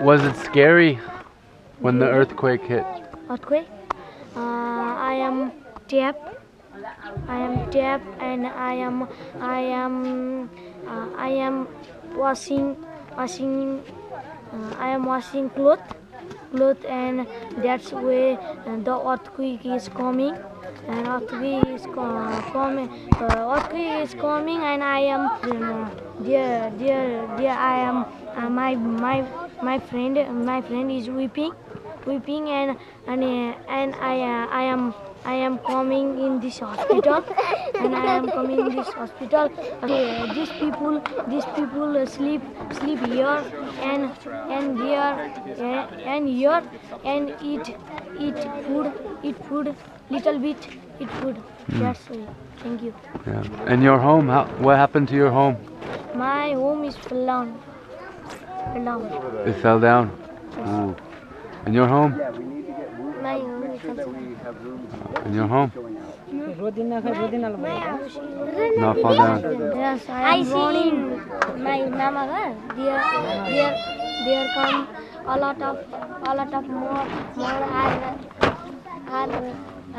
Was it scary when the earthquake hit? Earthquake? I am deaf. And I am washing clothes, and that's where the earthquake is coming. And earthquake is coming, and I am there. I am my friend is weeping, and I am coming in this hospital, and I am coming in this hospital. These people sleep here and here and eat food little bit. Eat food. That's all. Thank you. Yeah. And your home? What happened to your home? My home is fell down. It fell down. Ooh. And your home? My home is And your home? not fall down. Yes, I see my mama. There come a lot of more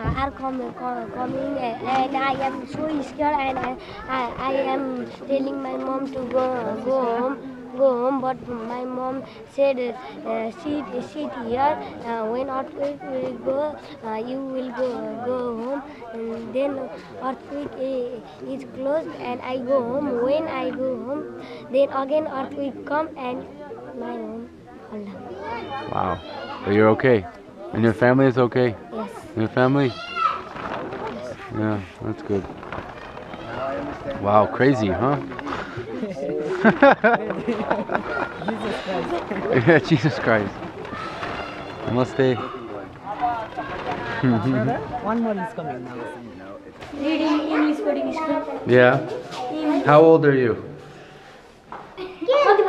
are coming, and I am so scared, and I am telling my mom to go home, but my mom said sit here. When earthquake will go, you will go home, and then earthquake is closed, and I go home. When I go home, then again earthquake come, and my home fall down. Wow. But you're okay. And your family is okay? Yes. Your family? Yes. Yeah, that's good. Wow, crazy, huh? Yeah, Jesus Christ. Namaste. One more is coming now. Reading English coding school. Yeah. How old are you? कति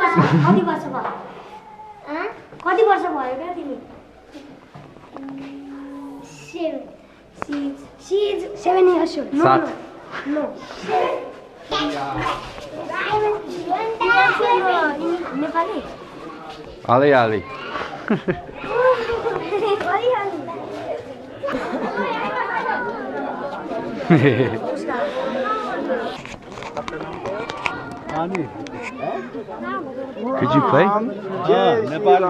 वर्ष भयो? कति वर्ष भयो क्या तिमी? 7. She is 7 years old. No. Nepali? Ali Ali. Could you play? Nepali.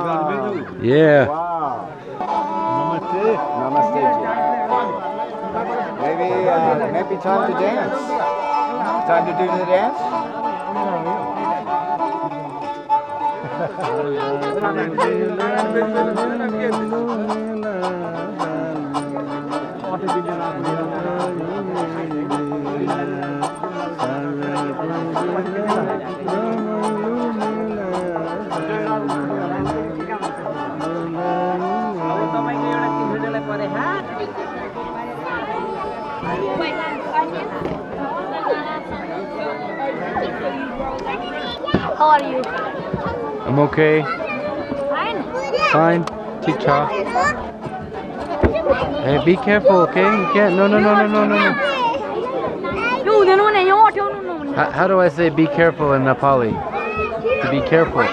Yeah. Wow. Namaste. Maybe time to dance. Time to do the dance? How are you? I'm okay. Fine. Chicha. Hey, be careful, okay? You can't. No. How do I say be careful in Nepali? To be careful.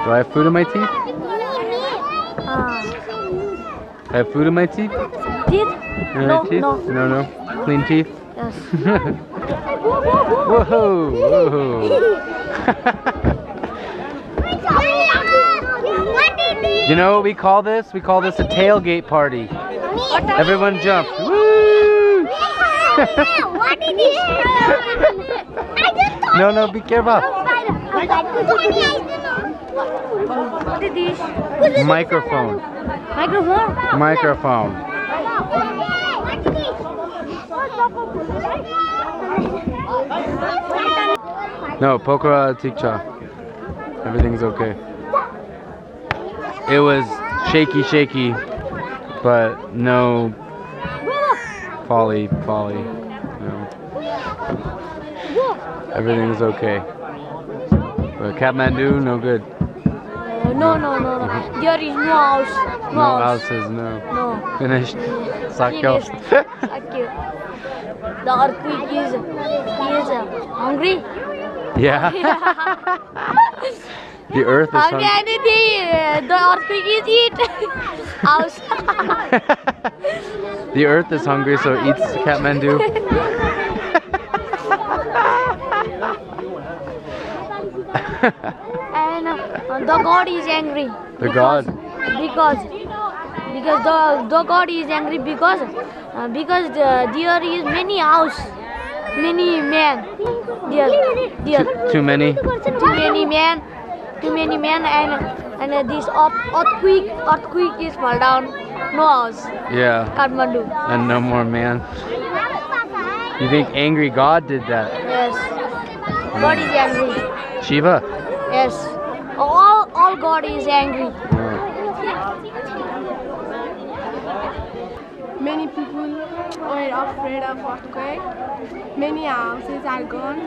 Do I have food in my teeth? I have food in my teeth? Teeth? No. No. Clean teeth? Yes. Whoa. You know what we call this? We call this a tailgate party. Everyone jump. Woo! What is this? No, be careful. What is this? Microphone. No, pokora tikcha. Everything's okay. It was shaky, but no folly. No. Everything's okay. But Kathmandu, no good. No. There is no house. No houses, no. Finished. Sakyo. The earthquake is hungry. Yeah. The earth is hungry hungry. and the earthquake is it. House. The earth is hungry, so it eats Kathmandu. And the God is angry. The God. Because the God is angry because there is many house, many men. There. Too many. Too many men and this earthquake is fall down. No house. Yeah. Kathmandu. And no more man. You think angry God did that? Yes. God is angry. Shiva? Yes. All God is angry. Many people were afraid of earthquake. Many houses are gone.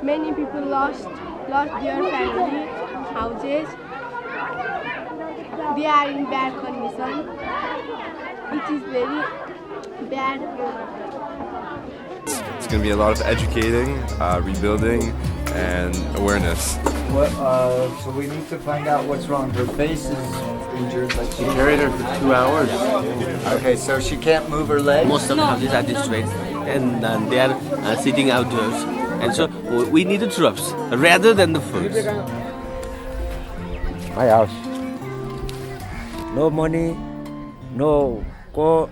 Many people lost their family houses. They are in bad condition. It is very bad. It's going to be a lot of educating, rebuilding, and awareness. So we need to find out what's wrong. Her face is injured, but she Carried her for 2 hours. Okay, so she can't move her legs? Most of the houses are destroyed, and they are sitting outdoors. And so we need the troops rather than the food. My house. No money, no go